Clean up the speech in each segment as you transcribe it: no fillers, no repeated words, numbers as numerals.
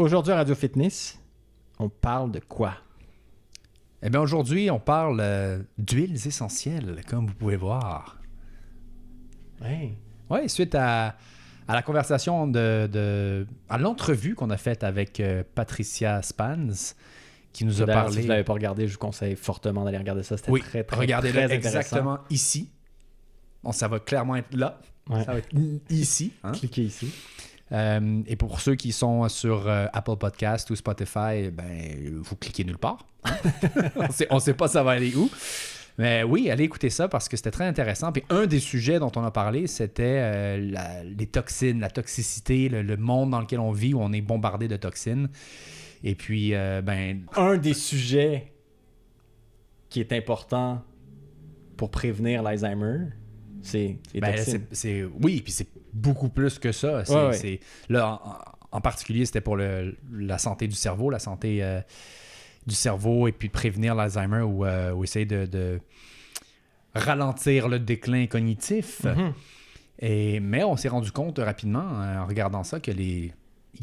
aujourd'hui à Radio Fitness, on parle de quoi? Eh bien, aujourd'hui, on parle d'huiles essentielles, comme vous pouvez voir. Oui. Oui, suite à la conversation à l'entrevue qu'on a faite avec Patricia Spans, qui nous a D'ailleurs, parlé... Si vous ne l'avez pas regardé, je vous conseille fortement d'aller regarder ça. C'était très regardez-le très exactement ici. Bon, ça va clairement être là. Ouais. Ça va être ici. Hein? Cliquez ici. Et pour ceux qui sont sur Apple Podcast ou Spotify, ben, vous cliquez nulle part. Hein? on ne sait pas ça va aller où. Mais oui, allez écouter ça parce que c'était très intéressant. Puis un des sujets dont on a parlé, c'était les toxines, la toxicité, le monde dans lequel on vit où on est bombardé de toxines. Et puis, un des sujets qui est important pour prévenir l'Alzheimer, c'est les toxines. Oui, puis c'est beaucoup plus que ça. Là, en particulier, c'était pour la santé du cerveau, la santé du cerveau, et puis prévenir l'Alzheimer ou essayer de ralentir le déclin cognitif. Mm-hmm. Mais on s'est rendu compte rapidement, en regardant ça, qu'il y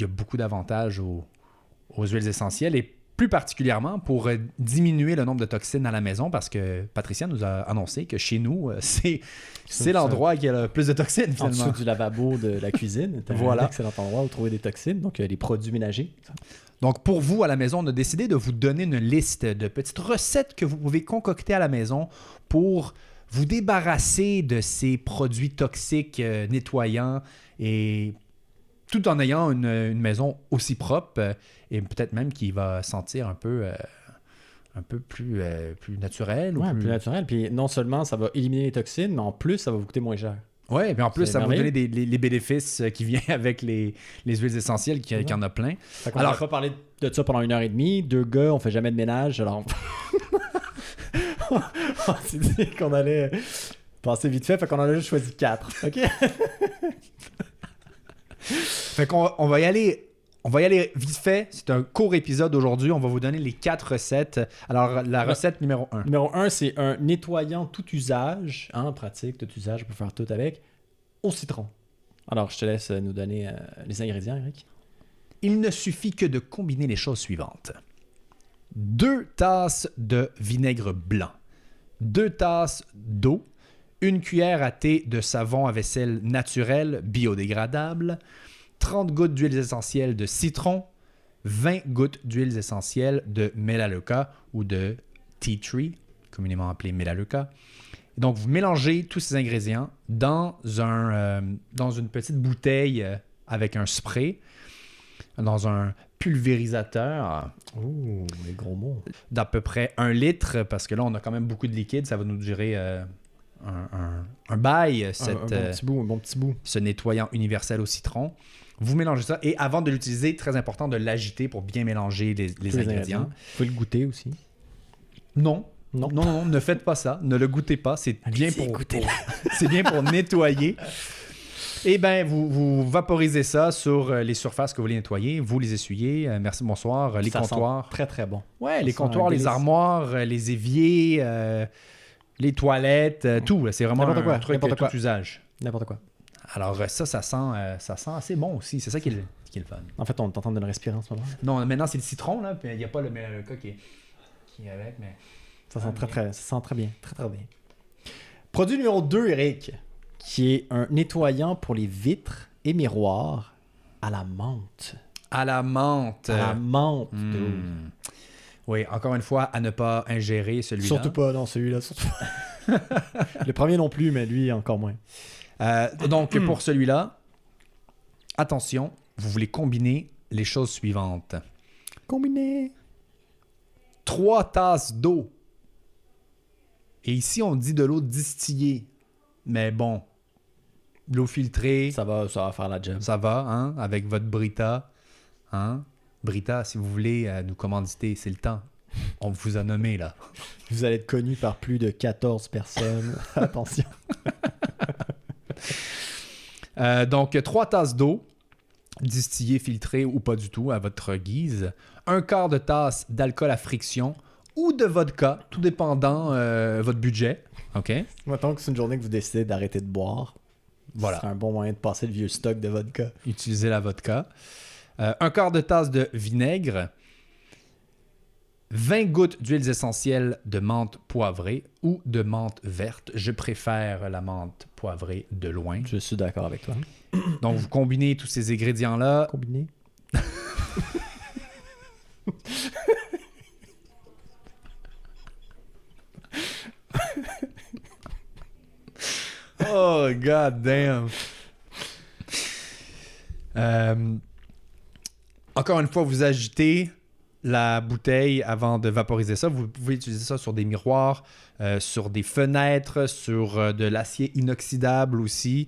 a beaucoup d'avantages aux huiles essentielles, et plus particulièrement pour diminuer le nombre de toxines à la maison, parce que Patricia nous a annoncé que chez nous, c'est l'endroit qui a le plus de toxines, finalement. En dessous du lavabo de la cuisine. Voilà. Un excellent endroit où trouver des toxines, donc les produits ménagers. Donc, pour vous, à la maison, on a décidé de vous donner une liste de petites recettes que vous pouvez concocter à la maison pour vous débarrasser de ces produits toxiques nettoyants, et tout en ayant une maison aussi propre et peut-être même qui va sentir un peu plus naturel. Plus naturel. Puis non seulement ça va éliminer les toxines, mais en plus, ça va vous coûter moins cher. Oui, et puis en plus, ça va vous merveilleux. donner les bénéfices qui viennent avec les huiles essentielles, qui en a plein. On va pas parler de ça pendant 1h30. Deux gars, on fait jamais de ménage. Alors, on s'est dit qu'on allait passer vite fait qu'on en a juste choisi 4. OK? Fait qu'on va y aller. On va y aller vite fait. C'est un court épisode aujourd'hui. On va vous donner les 4 recettes. Alors, la recette numéro 1. Numéro 1, c'est un nettoyant tout usage. Pratique, tout usage, on peut faire tout avec. Au citron. Alors, je te laisse nous donner les ingrédients, Eric. Il ne suffit que de combiner les choses suivantes. 2 tasses de vinaigre blanc. 2 tasses d'eau. 1 cuillère à thé de savon à vaisselle naturel biodégradable. 30 gouttes d'huiles essentielles de citron, 20 gouttes d'huiles essentielles de Melaleuca ou de tea tree, communément appelé Melaleuca. Donc, vous mélangez tous ces ingrédients dans une petite bouteille avec un spray, dans un pulvérisateur. Ouh, les gros mots. D'à peu près 1 litre, parce que là, on a quand même beaucoup de liquide, ça va nous durer un bail, un bon petit bout. Ce nettoyant universel au citron. Vous mélangez ça, et avant de l'utiliser, très important de l'agiter pour bien mélanger les ingrédients. Vous pouvez le goûter aussi. Non, ne faites pas ça. Ne le goûtez pas. C'est bien pour nettoyer. Et bien, vous vaporisez ça sur les surfaces que vous voulez nettoyer. Vous les essuyez. Merci, bonsoir. Les comptoirs. Très, très bon. Ouais, les comptoirs, les armoires, les éviers, les toilettes, tout. C'est vraiment un truc de tout usage. N'importe quoi. Alors ça sent assez bon aussi. C'est ça qui est le fun. En fait, on est en train de le respirer en ce moment. Non, maintenant c'est le citron, là, puis il n'y a pas le Melaleuca qui est avec, mais... Ça sent très bien. Très, très bien. Produit numéro 2, Eric, qui est un nettoyant pour les vitres et miroirs à la menthe. À la menthe. Oui, encore une fois, à ne pas ingérer celui-là. Surtout pas, non, celui-là, surtout pas. Le premier non plus, mais lui, encore moins. Donc, pour celui-là, attention, vous voulez combiner les choses suivantes. Combiner 3 tasses d'eau. Et ici, on dit de l'eau distillée. Mais bon, l'eau filtrée... Ça va faire la job. Ça va, hein, avec votre Brita. Hein? Brita, si vous voulez nous commanditer, c'est le temps. On vous a nommé, là. Vous allez être connu par plus de 14 personnes. Attention. Donc, 3 tasses d'eau, distillée, filtrée ou pas du tout, à votre guise. 1/4 de tasse d'alcool à friction ou de vodka, tout dépendant votre budget. OK? Mettons que c'est une journée que vous décidez d'arrêter de boire. Voilà. C'est un bon moyen de passer le vieux stock de vodka. Utilisez la vodka. Un quart de tasse de vinaigre, 20 gouttes d'huiles essentielles de menthe poivrée ou de menthe verte. Je préfère la menthe poivrée de loin. Je suis d'accord avec toi. Donc, vous combinez tous ces ingrédients-là. Combiné. Oh, god damn. Encore une fois, vous agitez la bouteille avant de vaporiser ça. Vous pouvez utiliser ça sur des miroirs, sur des fenêtres, sur de l'acier inoxydable aussi.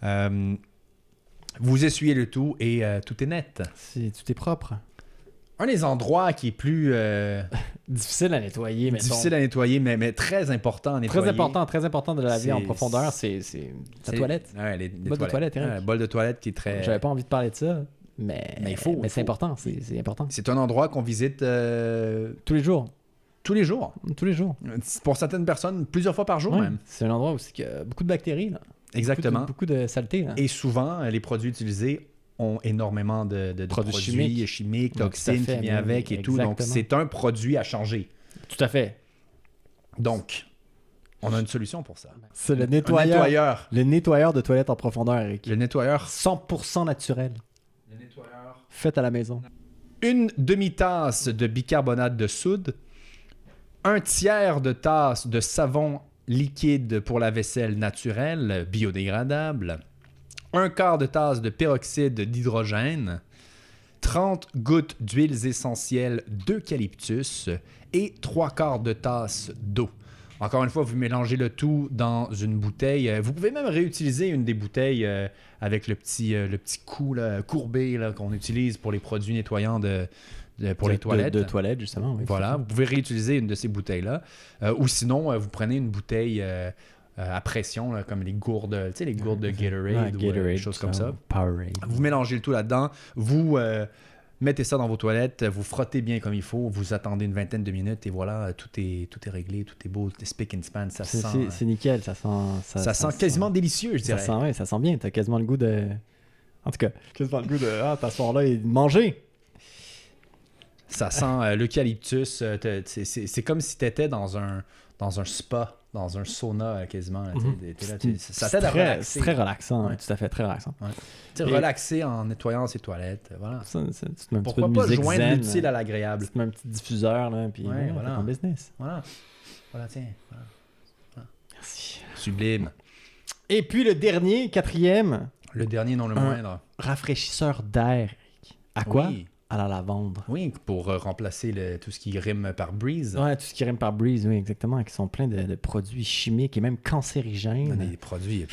Vous essuyez le tout et tout est net. Tout est propre. Un des endroits qui est plus Difficile à nettoyer, mais difficile à nettoyer, mais très important à nettoyer. Très important de laver en profondeur, c'est la toilette. Ouais, les Bol de toilette, Eric. Ouais, bol de toilette qui est très... J'avais pas envie de parler de ça, mais il faut. c'est important, c'est important. C'est un endroit qu'on visite Tous les jours. tous les jours. Tous les jours. Pour certaines personnes, plusieurs fois par jour Ouais, même. c'est un endroit où il y a beaucoup de bactéries. Là. Exactement. Beaucoup de saleté. Là. Et souvent, les produits utilisés ont énormément de produits chimiques, toxines tout à fait, qui viennent avec et tout. Donc, c'est un produit à changer. Tout à fait. Donc, on a une solution pour ça. C'est le Un nettoyeur. nettoyeur. Le nettoyeur de toilette en profondeur, Eric. Le nettoyeur. 100% naturel. Le nettoyeur. Fait à la maison. Une demi-tasse de bicarbonate de soude. Un tiers de tasse de savon liquide pour la vaisselle naturelle, biodégradable. Un quart de tasse de peroxyde d'hydrogène. 30 gouttes d'huiles essentielles d'eucalyptus et 3 quarts de tasse d'eau. Encore une fois, vous mélangez le tout dans une bouteille. Vous pouvez même réutiliser une des bouteilles avec le petit cou là, courbé là, qu'on utilise pour les produits nettoyants pour les toilettes. De toilettes, justement. Oui, Voilà, vous pouvez réutiliser une de ces bouteilles-là. Ou sinon, vous prenez une bouteille à pression, là, comme les gourdes, tu sais, les gourdes de Gatorade ou des choses comme ça. Powerade. Vous mélangez le tout là-dedans. Vous mettez ça dans vos toilettes, vous frottez bien comme il faut, vous attendez une vingtaine de minutes et voilà, tout est réglé, tout est beau, tout est spick and span, ça sent... C'est nickel, ça sent... Ça sent quasiment délicieux, je dirais. Ça sent bien, t'as quasiment le goût de... En tout cas, quasiment le goût de... t'asseoir là et de manger. Ça sent l'eucalyptus, c'est comme si t'étais dans un spa, dans un sauna quasiment. Ça t'aide à relaxer. C'est très relaxant, tout à fait, très relaxant. Ouais. Relaxer en nettoyant ses toilettes, voilà. Pourquoi pas joindre l'utile à l'agréable? Tu te mets un petit diffuseur, là, puis voilà. ton business. Voilà, tiens. Voilà. Merci. Sublime. Et puis le dernier, quatrième. Le dernier, non le moindre. Rafraîchisseur d'air. À quoi? Oui. À la lavande. Oui, pour remplacer tout ce qui rime par breeze. Ouais, tout ce qui rime par breeze, oui, exactement, qui sont pleins de produits chimiques et même cancérigènes. Des produits...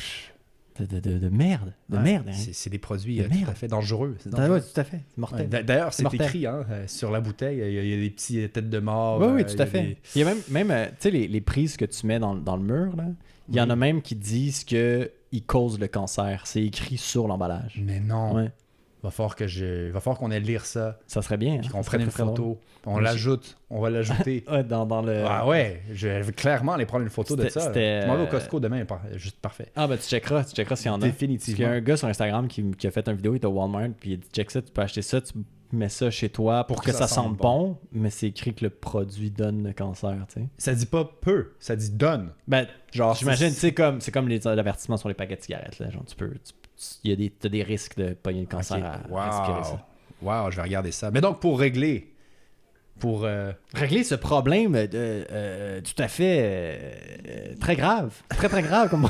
De merde. De merde. Hein. C'est des produits de tout à fait dangereux. Ouais, tout à fait. C'est mortel. Ouais, d'ailleurs, c'est mortel. écrit sur la bouteille. Il y a des petits têtes de mort. Oui, tout à fait. Il y a même tu sais, les prises que tu mets dans le mur, là, il y en a même qui disent qu'ils causent le cancer. C'est écrit sur l'emballage. Mais non. Ouais. Va falloir qu'on aille lire ça. Ça serait bien. Puis qu'on prenne une photo. On l'ajoute. On va l'ajouter. Ouais, dans le... Ah ouais, je vais clairement aller prendre une photo de ça. Je m'en vais au Costco demain, juste parfait. Ah ben tu checkeras s'il y en a. Définitivement. Il y a un gars sur Instagram qui a fait une vidéo, il est au Walmart, puis il a dit check ça, tu peux acheter ça, tu mets ça chez toi pour que ça sente bon, mais c'est écrit que le produit donne le cancer, tu sais. Ça dit pas peu, ça dit donne. Ben, genre, j'imagine, c'est comme les avertissements sur les paquets de cigarettes, là. Genre, t'as des risques de pogner le cancer à respirer ça. Wow, je vais regarder ça. Mais donc, pour régler ce problème tout à fait très grave. Très, très grave. Comme...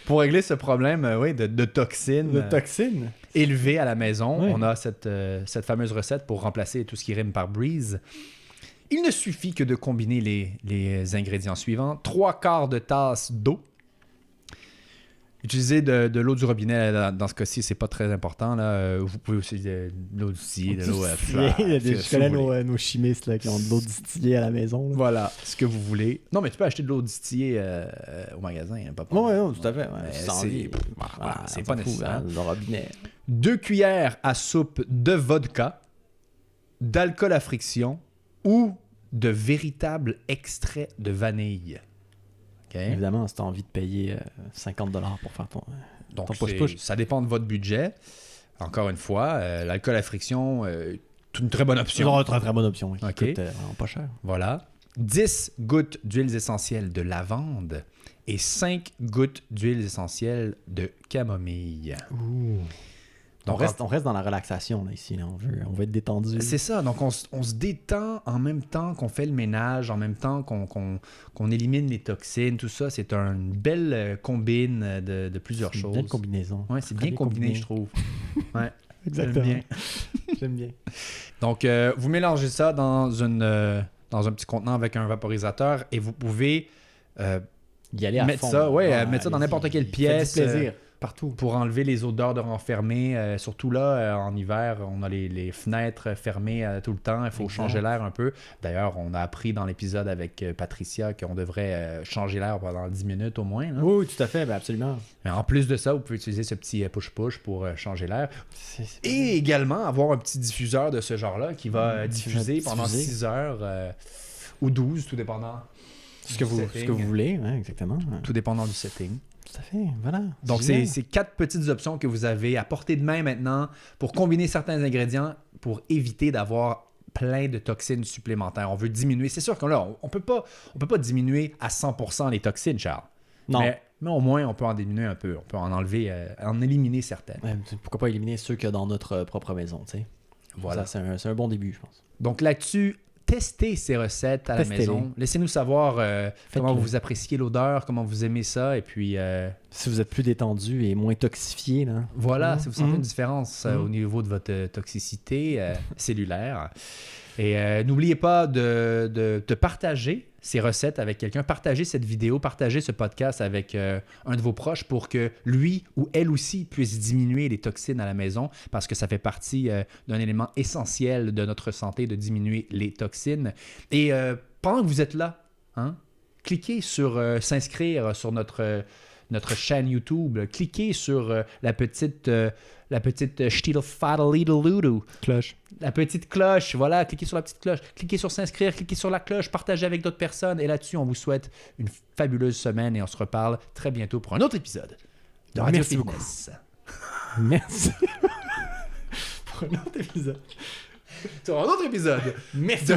Pour régler ce problème de toxines, élevées à la maison, on a cette fameuse recette pour remplacer tout ce qui rime par breeze. Il ne suffit que de combiner les ingrédients suivants. 3 quarts de tasse d'eau. Utiliser de l'eau du robinet, dans ce cas-ci, c'est pas très important. Là. Vous pouvez aussi de l'eau distillée, de l'eau... Je connais nos chimistes là, qui ont de l'eau distillée à la maison. Là. Voilà, ce que vous voulez. Non, mais tu peux acheter de l'eau distillée au magasin. Hein, pas oui, tout à fait. C'est pas nécessaire. Le robinet. 2 cuillères à soupe de vodka, d'alcool à friction ou de véritable extrait de vanille. Okay. Évidemment, si tu as envie de payer $50 pour faire Donc, Ton push-push. ça dépend de votre budget. Encore une fois, l'alcool à friction, une très bonne option. C'est une très très bonne option. Oui. Ok. Coûte vraiment pas cher. Voilà. 10 gouttes d'huiles essentielles de lavande et 5 gouttes d'huiles essentielles de camomille. Donc, On reste dans la relaxation là, ici. Là. On veut être détendu. c'est ça. Donc, on se détend en même temps qu'on fait le ménage, en même temps qu'on élimine les toxines, tout ça. C'est une belle combine de plusieurs C'est une choses. belle combinaison. Ouais, c'est Très bien combiné, je trouve. Ouais, Exactement. j'aime bien. J'aime bien. Donc, vous mélangez ça dans un petit contenant avec un vaporisateur et vous pouvez Y aller à mettre fond. ça, là. mettre ça dans allez-y. n'importe quelle Faites pièce. du plaisir. Partout. Pour enlever les odeurs de renfermé. Surtout là, en hiver, on a les fenêtres fermées tout le temps. Il faut Exact. changer l'air un peu. D'ailleurs, on a appris dans l'épisode avec Patricia qu'on devrait changer l'air pendant 10 minutes au moins. Là. Oui, tout à fait. Ben absolument. Mais en plus de ça, vous pouvez utiliser ce petit push-push pour changer l'air. C'est- Et également avoir un petit diffuseur de ce genre-là qui va diffuser pendant diffuser. 6 heures ou 12, tout dépendant. Ce que vous voulez, ouais, exactement. Tout dépendant du setting. Tout à fait, voilà. Donc, Génial. c'est 4 petites options que vous avez à portée de main maintenant pour combiner certains ingrédients pour éviter d'avoir plein de toxines supplémentaires. On veut diminuer. C'est sûr qu'on on peut pas diminuer à 100% les toxines, Charles. Non. Mais au moins, on peut en diminuer un peu. On peut en enlever, en éliminer certaines. Ouais, pourquoi pas éliminer ceux qu'il y a dans notre propre maison, tu sais. Voilà. Ça, c'est un bon début, je pense. Donc là-dessus, testez ces recettes à la Testez-les. maison. Laissez-nous savoir comment Faites-le. vous appréciez l'odeur, comment vous aimez ça. Et puis, Si vous êtes plus détendu et moins toxifié, là. voilà, Mhm. si vous sentez Mhm. une différence Mhm. au niveau de votre toxicité cellulaire. Et n'oubliez pas de partager ces recettes avec quelqu'un, partager cette vidéo, partager ce podcast avec un de vos proches pour que lui ou elle aussi puisse diminuer les toxines à la maison parce que ça fait partie d'un élément essentiel de notre santé de diminuer les toxines. Et pendant que vous êtes là, cliquez sur s'inscrire sur notre chaîne YouTube, cliquez sur la petite Stilfadalidaludu. Cloche. La petite cloche, voilà, cliquez sur la petite cloche, cliquez sur s'inscrire, cliquez sur la cloche, partagez avec d'autres personnes. Et là-dessus, on vous souhaite une fabuleuse semaine et on se reparle très bientôt pour un autre épisode de Radio Merci beaucoup. Fitness. Merci. Pour un autre épisode. Sur un autre épisode. Merci.